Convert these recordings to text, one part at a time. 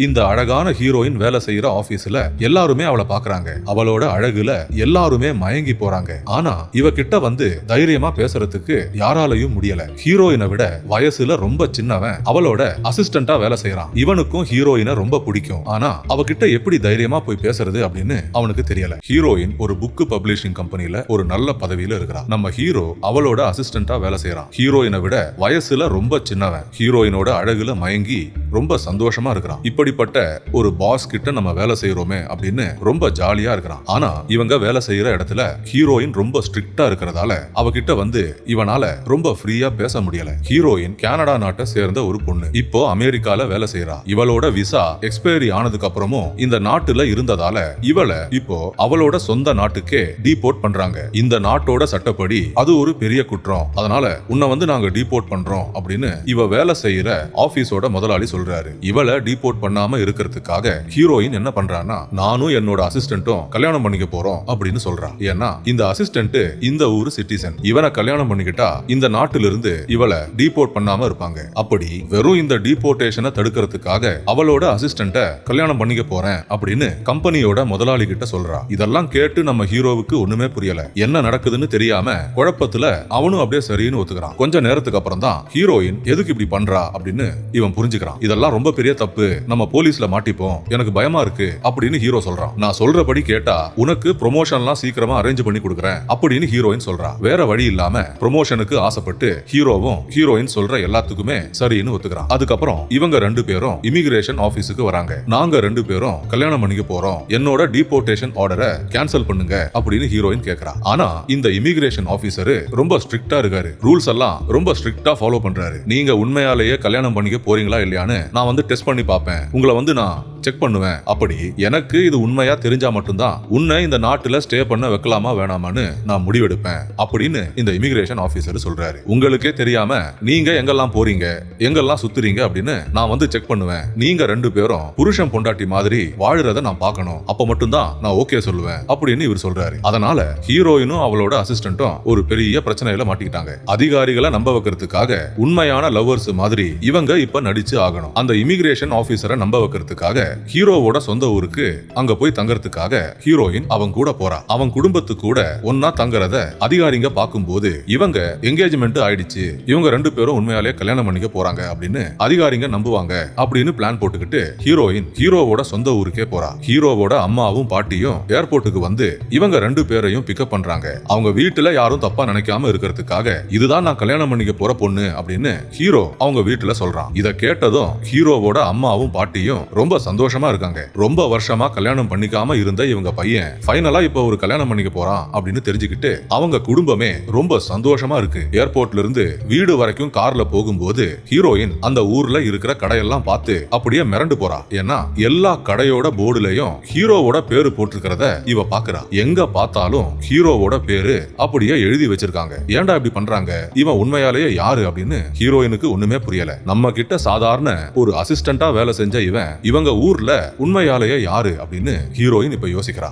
இந்த அழகான ஹீரோயின் வேலை செய்யற ஆபீஸ்ல எல்லாருமே அவளை பாக்குறாங்க. அவளோட அழகுல எல்லாருமே மயங்கி போறாங்க. ஆனா இவ கிட்ட வந்து தைரியமா பேசுறதுக்கு யாராலையும் முடியல. ஹீரோயினை விட வயசுல ரொம்ப சின்னவன் அவளோட அசிஸ்டண்டா வேலை செய்யறான். இவனுக்கும் ஹீரோயினை ரொம்ப பிடிக்கும். ஆனா அவகிட்ட எப்படி தைரியமா போய் பேசுறது அப்படின்னு அவனுக்கு தெரியல. ஹீரோயின் ஒரு புக் பப்ளிஷிங் கம்பெனில ஒரு நல்ல பதவியில இருக்கிறான். நம்ம ஹீரோ அவளோட அசிஸ்டண்டா வேலை செய்யறான். ஹீரோயினை விட வயசுல ரொம்ப சின்னவன். ஹீரோயினோட அழகுல மயங்கி ரொம்ப சந்தோஷமா இருக்கிறான். இப்படிப்பட்ட ஒரு பாஸ் கிட்ட நம்ம வேலை செய்யறோமே அப்படின்னு ரொம்ப ஜாலியா இருக்கிறான். ஆனா இவங்க வேலை செய்யற இடத்துல ஹீரோயின் ரொம்ப ஸ்ட்ரிக்டா இருக்கிறதால அவகிட்ட வந்து இவனால ரொம்ப ஃப்ரீயா பேச முடியல. ஹீரோயின் கனடா நாட்டை சேர்ந்த ஒரு பொண்ணு. இப்போ அமெரிக்கால வேலை செய்யறா. இவளோட விசா எக்ஸ்பைரி ஆனதுக்கு அப்புறமும் இந்த நாட்டுல இருந்ததால இவளை இப்போ அவளோட சொந்த நாட்டுக்கே டீபோர்ட் பண்றாங்க. இந்த நாட்டோட சட்டப்படி அது ஒரு பெரிய குற்றம். அதனால உன்னை வந்து நாங்க டீபோர்ட் பண்றோம் அப்படின்னு இவ வேலை செய்யற ஆபீஸோட முதலாளி சொல்றாரு. இவளை டீபோர்ட் பண்ணாம இருக்கிறதுக்காக ஹீரோயின் என்ன பண்றான்னா, நானும் என்னோட அசிஸ்டன்ட்டும் கல்யாணம் பண்ணிக்க போறோம் அப்படின்னு சொல்றா. ஏன்னா இந்த அசிஸ்டன்ட் இந்த ஊரு சிட்டிசன். இவனை கல்யாணம் பண்ணிக்கிட்டா இந்த நாட்டில இருந்து இவளை டீபோர்ட் பண்ணாம இருப்பாங்க. அப்படி வெறும் இந்த டீபோர்டேஷனை தடுக்கிறதுக்காக அவளோட அசிஸ்டன்ட கல்யாணம் பண்ணிக்க போறேன் அப்படின்னு கம்பெனியோட முதலாளி கிட்ட சொல்றா. இதெல்லாம் கேட்டு நம்ம ஹீரோவுக்கு ஒண்ணுமே புரியல. என்ன நடக்குதுன்னு தெரியாம குழப்பத்துல அவனும் அப்படியே சரின்னு ஒத்துக்கிறான். கொஞ்ச நேரத்துக்கு அப்புறம் தான் ஹீரோயின் எதுக்கு இப்படி பண்றா அப்படின்னு இவன் புரிஞ்சுக்கிறான். இதெல்லாம் ரொம்ப பெரிய தப்பு, நம்ம போலீஸ்ல மாட்டிப்போம், எனக்கு பயமா இருக்கு அப்படின்னு ஹீரோ சொல்றான். நான் சொல்றபடி கேட்டா உனக்கு ப்ரொமோஷன்லாம் சீக்கிரமா அரேஞ்ச் பண்ணி கொடுக்குறேன் அப்படின்னு ஹீரோயின் சொல்றா. வேற வழி இல்லாம ப்ரொமோஷனுக்கு ஆசைப்பட்டு ஹீரோவும் ஹீரோயின் சொல்ற எல்லாத்துக்குமே சரின்னு ஒத்துக்கிறான். அதுக்கப்புறம் இவங்க ரெண்டு பேரும் இமிகிரேஷன் ஆபீஸுக்கு வராங்க. நாங்க ரெண்டு பேரும் கல்யாணம் பண்ணிக்க போறோம், என்னோட டீபோர்டேஷன் ஆர்டரை கேன்சல் பண்ணுங்க அப்படின்னு ஹீரோயின் கேக்குறா. ஆனா இந்த இமிகிரேஷன் ஆபீசர் ரொம்ப ஸ்ட்ரிக்ட்டா இருக்காரு. ரூல்ஸ் எல்லாம் ரொம்ப ஸ்ட்ரிக்ட்டா ஃபாலோ பண்றாரு. நீங்க உண்மையாலேயே கல்யாணம் பண்ணிக்க போறீங்களா இல்லையான்னு நான் வந்து டெஸ்ட் பண்ணி பார்ப்பேன், உங்களை வந்து நான் செக் பண்ணுவேன். அப்படி எனக்கு இது உண்மையா தெரிஞ்சா மட்டும்தான் உன்னை இந்த நாட்டுல ஸ்டே பண்ண வைக்கலாமா வேணாமான்னு நான் முடிவெடுப்பேன் அப்படின்னு இந்த இமிகிரேஷன் ஆபீசர் சொல்றாரு. உங்களுக்கே தெரியாம நீங்க எங்கெல்லாம் போறீங்க, எங்கெல்லாம் சுத்துறீங்க அப்படின்னு நான் வந்து செக் பண்ணுவேன். நீங்க ரெண்டு பேரும் புருஷன் பொண்டாட்டி மாதிரி வாழுறத நான் பார்க்கணும். அப்ப மட்டும்தான் நான் ஓகே சொல்லுவேன் அப்படின்னு இவர் சொல்றாரு. அதனால ஹீரோயினும் அவளோட அசிஸ்டன்ட்டும் ஒரு பெரிய பிரச்சனையில மாட்டிக்கிட்டாங்க. அதிகாரிகளை நம்ப வைக்கிறதுக்காக உண்மையான லவ்வர்ஸ் மாதிரி இவங்க இப்ப நடிச்சு ஆகணும். அந்த இமிகிரேஷன் ஆபீசரை நம்ப வைக்கிறதுக்காக ஹீரோவோட சொந்த ஊருக்கு அங்க போய் தங்கறதுக்காக ஹீரோயின் அவங்க கூட போறா. அவங்க குடும்பத்து கூட ஒன்னா தங்கறத அதிகாரிங்க பார்க்கும்போது இவங்க என்கேஜ்மெண்ட் ஆயிடுச்சு, இவங்க ரெண்டு பேரும் உண்மையாலே கல்யாணம் பண்ணிக்க போறாங்க அப்படின்னு அதிகாரிங்க நம்புவாங்க அப்படின்னு பிளான் போட்டுக்கிட்டு ஹீரோயின் ஹீரோவோட சொந்த ஊருக்கே போறா. ஹீரோவோட அம்மாவும் பாட்டியும் ஏர்போர்ட்டுக்கு வந்து இவங்க ரெண்டு பேரையும் பிக்கப் பண்றாங்க. அவங்க வீட்டுல யாரும் தப்பா நினைக்காம இருக்கிறதுக்காக இதுதான் நான் கல்யாணம் பண்ணிக்க போற பொண்ணு அப்படின்னு ஹீரோ அவங்க வீட்டுல சொல்றான். இத கேட்டதும் ஹீரோவோட அம்மாவும் பாட்டியும் ரொம்ப சந்தோஷமா இருக்காங்க. ரொம்ப வருஷமா கல்யாணம் பண்ணிக்காம இருந்த இவங்க பையன் ஃபைனலா இப்ப ஒரு கல்யாணம் பண்ணிக்க போறான் அப்படின்னு தெரிஞ்சுக்கிட்டு அவங்க குடும்பமே ரொம்ப சந்தோஷமா இருக்கு. ஏர்போர்ட்ல இருந்து வீடு வரைக்கும் கார்ல போகும்போது ஹீரோயின் அந்த ஊர்ல இருக்கிற கடையெல்லாம் பார்த்து அப்படியே மிரண்டு போறா. ஏன்னா எல்லா கடையோட போர்டுலயும் ஹீரோவோட பேரு போட்டிருக்கிறத இவ பாக்குறா. எங்க பார்த்தாலும் ஹீரோவோட பேரு அப்படியே எழுதி வச்சிருக்காங்க. ஏன்டா இப்படி பண்றாங்க, இவன் உண்மையாலேயே யாரு அப்படின்னு ஹீரோயினுக்கு ஒண்ணுமே புரியல. நம்ம கிட்ட சாதாரண ஒரு அசிஸ்டண்டா வேலை செஞ்ச இவங்க ஊர்ல உண்மையாலேயே யாரு அப்படின்னு ஹீரோயின் இப்ப யோசிக்கிறா.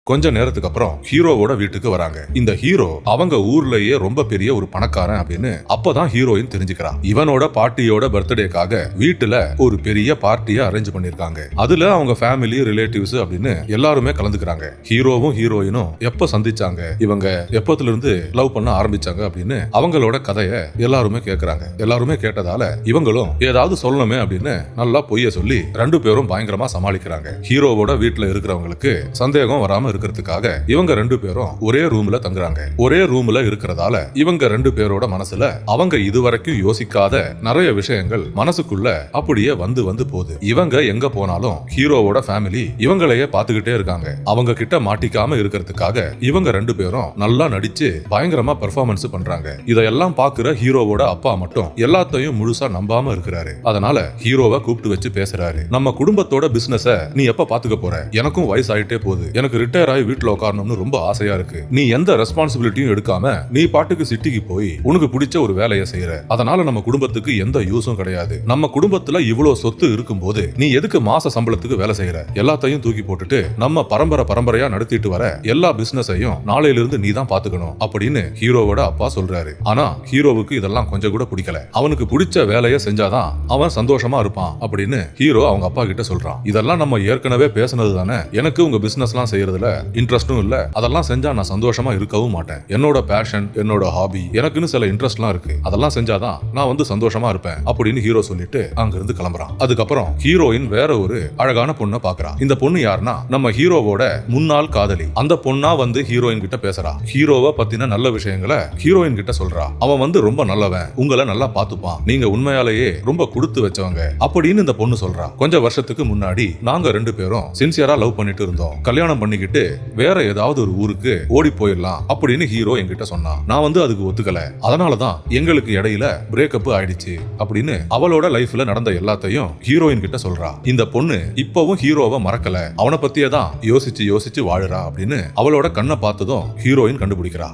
கொஞ்ச நேரத்துக்கு அப்புறம் ஹீரோவோட வீட்டுக்கு வராங்க. இந்த ஹீரோ அவங்க ஊர்லயே ரொம்ப பெரிய ஒரு பணக்காரன் அப்படின்னு அப்பதான் ஹீரோயின் தெரிஞ்சுக்கிறா. இவனோட பாட்டியோட பர்த்டேக்காக வீட்டுல ஒரு பெரிய பார்ட்டியை அரேஞ்ச் பண்ணிருக்காங்க. அதுல அவங்க ஃபேமிலி ரிலேட்டிவ்ஸ் அப்படின்னு எல்லாருமே கலந்துக்கிறாங்க. ஹீரோவும் ஹீரோயினும் எப்ப சந்திச்சாங்க, இவங்க எப்பத்துல இருந்து லவ் பண்ண ஆரம்பிச்சாங்க அப்படின்னு அவங்களோட கதையை எல்லாருமே கேக்குறாங்க. எல்லாருமே கேட்டதால இவங்களும் ஏதாவது சொல்லணுமே அப்படின்னு நல்லா பொய்ய சொல்லி ரெண்டு பேரும் பயங்கரமா சமாளிக்கிறாங்க. ஹீரோவோட வீட்டுல இருக்கிறவங்களுக்கு சந்தேகம் வராம இருக்கிறதுக்காக இவங்க ரெண்டு பேரும் ஒரே ரூம்ல தங்குறாங்க. ஒரே ரூம்ல இருக்கிறதால இவங்க ரெண்டு பேரோட மனசுல அவங்க இதுவரைக்கும் யோசிக்காத நிறைய விஷயங்கள் மனசுக்குள்ள அப்படியே வந்து வந்து போகுது. இவங்க எங்க போனாலும் ஹீரோவோட ஃபேமிலி இவங்களையே பாத்துக்கிட்டே இருக்காங்க. அவங்க கிட்ட மாட்டிக்காம இருக்கிறதுக்காக இவங்க ரெண்டு பேரும் நல்லா நடிச்சு பயங்கரமா பெர்ஃபார்மன்ஸ் பண்றாங்க. இதெல்லாம் பாக்குற ஹீரோவோட அப்பா மட்டும் எல்லாத்தையும் முழுசா நம்பாம இருக்கிறாரு. அதனால ஹீரோவை கூப்பிட்டு வச்சு பேசுறாரு. நம்ம குடும்பத்தோட பிசினஸ நீ எப்ப பாத்துக்க போற, எனக்கும் வயசு ஆயிட்டே போகுது, எனக்கு ரிட்டையர் ரிட்டையர் ஆகி வீட்டுல உட்காரணும்னு ரொம்ப ஆசையா இருக்கு. நீ எந்த ரெஸ்பான்சிபிலிட்டியும் எடுக்காம நீ பாட்டுக்கு சிட்டிக்கு போய் உனக்கு பிடிச்ச ஒரு வேலையை செய்யற. அதனால நம்ம குடும்பத்துக்கு எந்த யூஸும் கிடையாது. நம்ம குடும்பத்துல இவ்வளவு சொத்து இருக்கும்போது நீ எதுக்கு மாச சம்பளத்துக்கு வேலை செய்யற? எல்லாத்தையும் தூக்கி போட்டுட்டு நம்ம பரம்பரையா நடத்திட்டு வர எல்லா பிசினஸையும் நாளையில இருந்து நீ தான் பாத்துக்கணும் அப்படின்னு ஹீரோவோட அப்பா சொல்றாரு. ஆனா ஹீரோவுக்கு இதெல்லாம் கொஞ்சம் கூட பிடிக்கல. அவனுக்கு பிடிச்ச வேலையை செஞ்சாதான் அவன் சந்தோஷமா இருப்பான் அப்படின்னு ஹீரோ அவங்க அப்பா கிட்ட சொல்றான். இதெல்லாம் நம்ம ஏற்கனவே பேசினது தானே. எனக்கு உங்க பிசினஸ் எல்லாம் செய்யறதுல இன்ட்ரெஸ்டும் இல்ல. அதெல்லாம் செஞ்சா நான் சந்தோஷமா இருக்கவும் மாட்டேன். என்னோட பேஷன், என்னோட ஹாபி, எனக்குன்னு சில இன்ட்ரெஸ்ட்லாம் இருக்கு. அதெல்லாம் செஞ்சாதான் நான் சந்தோஷமா இருப்பேன் அப்படின்னு ஹீரோ சொல்லிட்டு அங்க இருந்து கிளம்புறான். அதுக்கப்புறம் ஹீரோயின் வேற ஒரு அழகான பொண்ணை பாக்குறான். இந்த பொண்ணு யாருன்னா நம்ம ஹீரோவோட முன்னாள் காதலி. அந்த பொண்ணா ஹீரோயின் கிட்ட பேசுறா. ஹீரோவை பத்தின நல்ல விஷயங்களை ஹீரோயின் கிட்ட சொல்றா. அவன் ரொம்ப நல்லவன், உங்களை நல்லா பாத்துப்பான், நீங்க உண்மையாலேயே ரொம்ப கொடுத்து வச்சவங்க அப்படின்னு இந்த பொண்ணு சொல்றா. கொஞ்சம் வருஷத்துக்கு முன்னாடி நாங்க 2 பேரும் சின்சியரா லவ் பண்ணிட்டு இருந்தோம். கல்யாணம் பண்ணிக்கிட்டு வேற ஏதாவது ஒரு ஊருக்கு ஓடி போயிடலாம் அப்படின்னு ஹீரோ என்கிட்ட சொன்னான். நான் அதுக்கு ஒத்துக்கல. அதனாலதான் எங்களுக்கு இடையில பிரேக்கப் ஆயிடுச்சு அப்படின்னு அவளோட லைஃப்ல நடந்த எல்லாத்தையும் ஹீரோயின் கிட்ட சொல்றா. இந்த பொண்ணு இப்பவும் ஹீரோவை மறக்கல, அவனை பத்தியே தான் யோசிச்சு வாழுறா அப்படின்னு அவளோட கண்ணை பார்த்ததும் ஹீரோயின் கண்டுபிடிக்கிறா.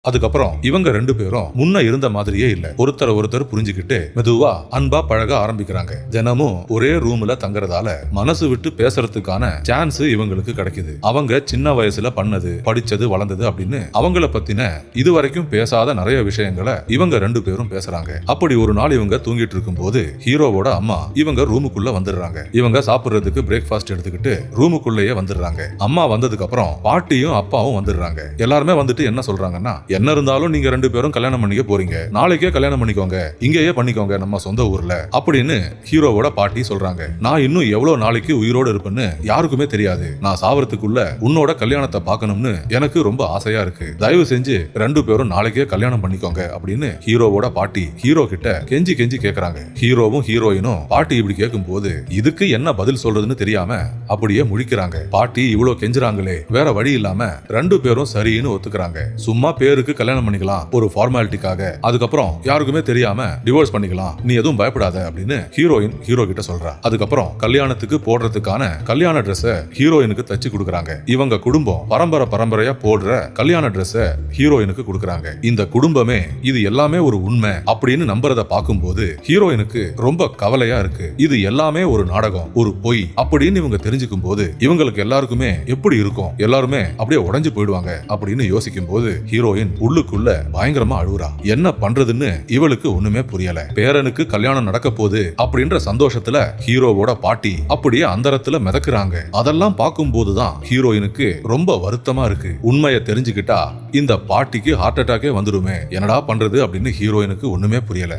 அதுக்கப்புறம் இவங்க 2 பேரும் முன்ன இருந்த மாதிரியே இல்ல. ஒருத்தர் புரிஞ்சுக்கிட்டு மெதுவா அன்பா பழக ஆரம்பிக்கிறாங்க. தினமும் ஒரே ரூம்ல தங்குறதால மனசு விட்டு பேசுறதுக்கான சான்ஸ் இவங்களுக்கு கிடைக்குது. அவங்க சின்ன வயசுல பண்ணது, படிச்சது, வளர்ந்தது அப்படின்னு அவங்கள பத்தின இதுவரைக்கும் பேசாத நிறைய விஷயங்களை இவங்க 2 பேரும் பேசுறாங்க. அப்படி ஒரு நாள் இவங்க தூங்கிட்டு இருக்கும் போது ஹீரோவோட அம்மா இவங்க ரூமுக்குள்ள வந்துடுறாங்க. இவங்க சாப்பிடுறதுக்கு பிரேக்ஃபாஸ்ட் எடுத்துக்கிட்டு ரூமுக்குள்ளேயே வந்துடுறாங்க. அம்மா வந்ததுக்கு அப்புறம் பாட்டியும் அப்பாவும் வந்துடுறாங்க. எல்லாருமே என்ன சொல்றாங்கன்னா, என்ன இருந்தாலும் நீங்க 2 பேரும் கல்யாணம் பண்ணிக்க போறீங்க, நாளைக்கே கல்யாணம் பண்ணிக்கோங்க, இங்கேயே பண்ணிக்கோங்க நம்ம சொந்த ஊர்ல அப்படின்னு ஹீரோவோட பாட்டி சொல்றாங்க. நான் இன்னும் எவ்வளவு நாளைக்கு உயிரோடு இருப்பேன்னு யாருக்குமே தெரியாது. நான் சாவறதுக்குள்ள உன்னோட கல்யாணத்தை பார்க்கணும்னு எனக்கு ரொம்ப ஆசையா இருக்கு. தயவு செஞ்சு 2 பேரும் நாளைக்கே கல்யாணம் பண்ணிக்கோங்க அப்படின்னு ஹீரோவோட பாட்டி ஹீரோ கிட்ட கெஞ்சி கேக்குறாங்க. ஹீரோவும் ஹீரோயினும் பாட்டி இப்படி கேட்கும் போது இதுக்கு என்ன பதில் சொல்றதுன்னு தெரியாம அப்படியே முழிக்கிறாங்க. பாட்டி இவ்வளவு கெஞ்சுறாங்களே, வேற வழி இல்லாம 2 பேரும் சரின்னு ஒத்துக்கிறாங்க. சும்மா பேருக்கு கல்யாணம் பண்ணிக்கலாம், ஒரு ஃபார்மாலிட்டிக்காக, அதுக்கப்புறம் யாருக்குமே தெரியாம டிவோர்ஸ் பண்ணிக்கலாம், நீ எதுவும் பயப்படாத அப்படின்னு ஹீரோயின் ஹீரோ கிட்ட சொல்றா. அதுக்கப்புறம் கல்யாணத்துக்கு போடுறதுக்கான கல்யாண ட்ரெஸ்ஸை ஹீரோயினுக்கு தச்சு கொடுக்கறாங்க. இவங்க குடும்பம் பரம்பரையா போடுற கல்யாண ட்ரெஸ்ஸை ஹீரோயினுக்கு கொடுக்கறாங்க. இந்த குடும்பமே இது எல்லாமே ஒரு உண்மை அப்படின்னு நம்புறத பார்க்கும்போது ஹீரோயினுக்கு ரொம்ப கவலையா இருக்கு. இது எல்லாமே ஒரு நாடகம், ஒரு பொய் அப்படின்னு இவங்க தெரிஞ்சுக்கும் போது இவங்களுக்கு எல்லாருக்குமே எப்படி இருக்கும், எல்லாருமே அப்படியே உடைஞ்சு போயிடுவாங்க அப்படின்னு யோசிக்கும் போது ஹீரோயின் உள்ளுக்குள்ள பயங்கரமா அழுகுறா. என்ன பண்றதுன்னு இவளுக்கு ஒண்ணுமே புரியல. பேரனுக்கு கல்யாணம் நடக்க போகுது அப்படின்ற சந்தோஷத்துல ஹீரோவோட பாட்டி அப்படியே அந்தரத்துல மிதக்குறாங்க. அதெல்லாம் பார்க்கும் போதுதான் ஹீரோயினுக்கு ரொம்ப வருத்தமா இருக்கு. உண்மையை தெரிஞ்சுக்கிட்டா இந்த பாட்டிக்கு ஹார்ட் அட்டாக்கே வந்துடுமே, என்னடா பண்றது அப்படின்னு ஹீரோயினுக்கு ஒண்ணுமே புரியல.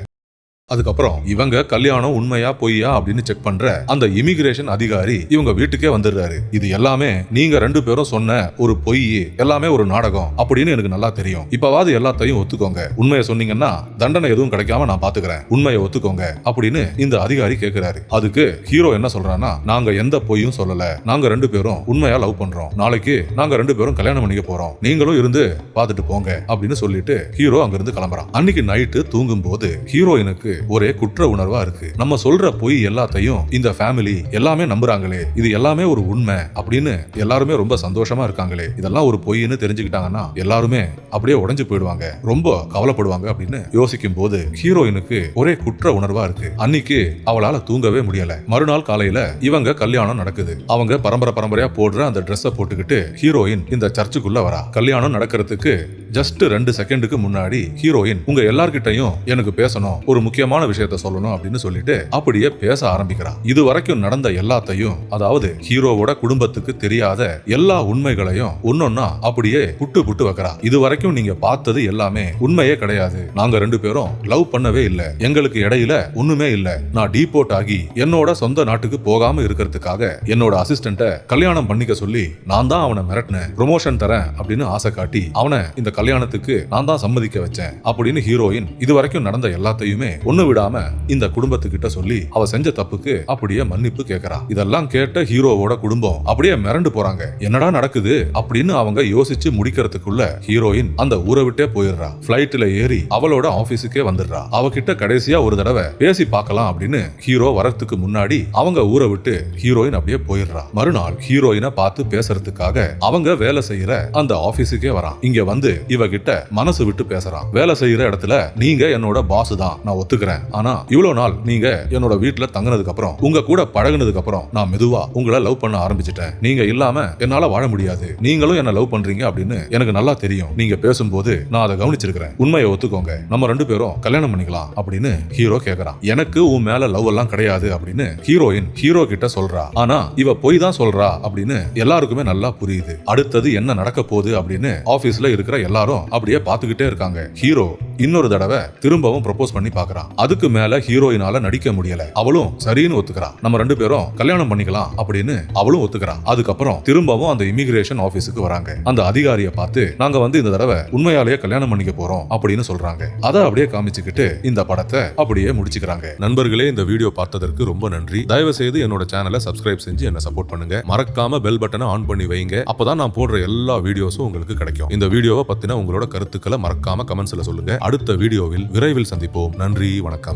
அதுக்கப்புறம் இவங்க கல்யாணம் உண்மையா பொய்யா அப்படின்னு செக் பண்ற அந்த இமிகிரேஷன் அதிகாரி இவங்க வீட்டுக்கே வந்துடுறாரு. இது எல்லாமே நீங்க 2 பேரும் சொன்ன ஒரு பொய், எல்லாமே ஒரு நாடகம் அப்படின்னு எனக்கு நல்லா தெரியும். இப்பவாது எல்லாத்தையும் ஒத்துக்கோங்க. உண்மையை சொன்னீங்கன்னா தண்டனை எதுவும் கிடைக்காம நான் பாத்துக்கிறேன். உண்மையை ஒத்துக்கோங்க அப்படின்னு இந்த அதிகாரி கேக்குறாரு. அதுக்கு ஹீரோ என்ன சொல்றான்னா, நாங்க எந்த பொய்யும் சொல்லல, நாங்க 2 பேரும் உண்மையா லவ் பண்றோம், நாளைக்கு நாங்க 2 பேரும் கல்யாணம் பண்ணிக்க போறோம், நீங்களும் இருந்து பாத்துட்டு போங்க அப்படின்னு சொல்லிட்டு ஹீரோ அங்க இருந்து கிளம்புறான். அன்னைக்கு நைட்டு தூங்கும் போது ஹீரோயினுக்கு ஒரே குற்ற உணர்வா இருக்கு. நம்ம சொல்ற பொய் எல்லாத்தையும் இந்த ஃபேமிலி எல்லாமே நம்புறாங்களே, இது எல்லாமே ஒரு உண்மை அப்படின்னு எல்லாருமே ரொம்ப சந்தோஷமா இருக்காங்களே, இதெல்லாம் ஒரு பொய்ன்னு தெரிஞ்சுக்கிட்டாங்கன்னா எல்லாருமே அப்படியே உடைஞ்சு போயிடுவாங்க, ரொம்ப கவலைப்படுவாங்க அப்படின்னு யோசிக்கும் போது ஹீரோயினுக்கு ஒரே குற்ற உணர்வா இருக்கு. அன்னைக்கு அவளால தூங்கவே முடியல. மறுநாள் காலையில இவங்க கல்யாணம் நடக்குது. அவங்க பரம்பரையா போடுற அந்த ட்ரெஸ்ஸை போட்டுக்கிட்டு ஹீரோயின் இந்த சர்ச்சுக்குள்ள வரா. கல்யாணம் நடக்கிறதுக்கு ஜஸ்ட் 2 செகண்டுக்கு முன்னாடி ஹீரோயின் உங்க எல்லார்கிட்டையும் எனக்கு பேசணும், ஒரு முக்கியமான விஷயத்த சொல்லணும் அப்படின்னு சொல்லிட்டு அப்படியே பேச ஆரம்பிக்கிறா. இது வரைக்கும் நடந்த எல்லாத்தையும், அதாவது ஹீரோவோட குடும்பத்துக்கு தெரியாத எல்லா உண்மைகளையும் ஒன்னொன்னா அப்படியே புட்டு வைக்கிறா. இது வரைக்கும் நீங்க பார்த்தது எல்லாமே உண்மையே கிடையாது. நாங்க 2 பேரும் லவ் பண்ணவே இல்ல, எங்களுக்கு இடையில ஒண்ணுமே இல்ல. நான் டீபோர்ட் ஆகி என்னோட சொந்த நாட்டுக்கு போகாம இருக்கிறதுக்காக என்னோட அசிஸ்டன்ட்ட கல்யாணம் பண்ணிக்க சொல்லி நான் தான் அவனை மிரட்டினேன், ப்ரொமோஷன் தரேன் அப்படின்னு ஆசை காட்டி அவனை இந்த கல்யாணத்துக்கு நான் தான் சம்மதிக்க வச்சேன் அப்படின்னு ஹீரோயின் இது வரைக்கும் நடந்த எல்லாத்தையுமே ஒண்ணு விடாம இந்த குடும்பத்துக்கிட்ட சொல்லி அவ செஞ்ச தப்புக்கு அப்படியே மன்னிப்பு கேக்குறா. இதெல்லாம் கேட்ட ஹீரோவோட குடும்பம் அப்படியே மிரண்டு போறாங்க. என்னடா நடக்குது அப்படின்னு அவங்க யோசிச்சு முடிக்கிறதுக்குள்ள ஹீரோயின் அந்த ஊரை விட்டே போயிடுறா. பிளைட்ல ஏறி அவளோட ஆபீஸுக்கே வந்துடுறா. அவகிட்ட கடைசியா ஒரு தடவை பேசி பார்க்கலாம் அப்படின்னு ஹீரோ வரத்துக்கு முன்னாடி அவங்க ஊரை விட்டு ஹீரோயின் அப்படியே போயிடுறா. மறுநாள் ஹீரோயினை பார்த்து பேசுறதுக்காக அவங்க வேலை செய்யற அந்த ஆபீஸுக்கே வரான். இங்க வந்து இவகிட்ட மனசு விட்டு பேசுறான். வேலை செய்யற இடத்துல நீங்க என்னோட பாஸ் தான், நான் ஒத்துக்கிறேன். ஆனா இவ்வளவு நாள் நீங்க என்னோட வீட்டுல தங்கினதுக்கு அப்புறம் உங்க கூட பழகுனதுக்கு அப்புறம் நான் மெதுவா உங்களை லவ் பண்ண ஆரம்பிச்சிட்டேன். நீங்க இல்லாம என்னால வாழ முடியாது. நீங்களும் என்ன லவ் பண்றீங்க அப்படின்னு எனக்கு நல்லா தெரியும். நீங்க பேசும்போது நான் அதை கவனிச்சிருக்கிறேன். உண்மையை ஒத்துக்கோங்க, நம்ம 2 பேரும் கல்யாணம் பண்ணிக்கலாம் அப்படின்னு ஹீரோ கேக்குறான். எனக்கு உன் மேல லவ் எல்லாம் கிடையாது அப்படின்னு ஹீரோயின் ஹீரோ கிட்ட சொல்றா. ஆனா இவ போய் தான் சொல்றா அப்படின்னு எல்லாருக்குமே நல்லா புரியுது. அடுத்தது என்ன நடக்க போகுது அப்படின்னு ஆபீஸ்ல இருக்கிற எல்லாரும் அப்படியே பாத்துக்கிட்டே இருக்காங்க. ஹீரோ இன்னொரு தடவை திரும்பவும் ப்ரொபோஸ் பண்ணி பாக்குறான். அதுக்கு மேல ஹீரோயினால நடிக்க முடியல. அவளும் சரின்னு ஒத்துக்கிறா. நம்ம 2 பேரும் கல்யாணம் பண்ணிக்கலாம் அப்படின்னு அவளும் ஒத்துக்கிறா. அதுக்கப்புறம் திரும்பவும் அந்த இமிகிரேஷன் ஆபீஸுக்கு வராங்க. அந்த அதிகாரியை பார்த்து நாங்க வந்து இந்த தடவை உண்மையாலேயே கல்யாணம் பண்ணிக்க போறோம் அப்படின்னு சொல்றாங்க. அதை அப்படியே காமிச்சுக்கிட்டு இந்த படத்தை அப்படியே முடிச்சுக்கிறாங்க. நண்பர்களே, இந்த வீடியோ பார்த்ததற்கு ரொம்ப நன்றி. தயவு செய்து என்னோட சேனலை சப்ஸ்கிரைப் செஞ்சு என்ன சப்போர்ட் பண்ணுங்க. மறக்காம பெல் பட்டனை ஆன் பண்ணி வைங்க. அப்பதான் நான் போடுற எல்லா வீடியோஸும் உங்களுக்கு கிடைக்கும். இந்த வீடியோவை பத்தின உங்களோட கருத்துக்களை மறக்காம கமெண்ட்ஸ்ல சொல்லுங்க. அடுத்த வீடியோவில் விரைவில் சந்திப்போம். நன்றி, வணக்கம்.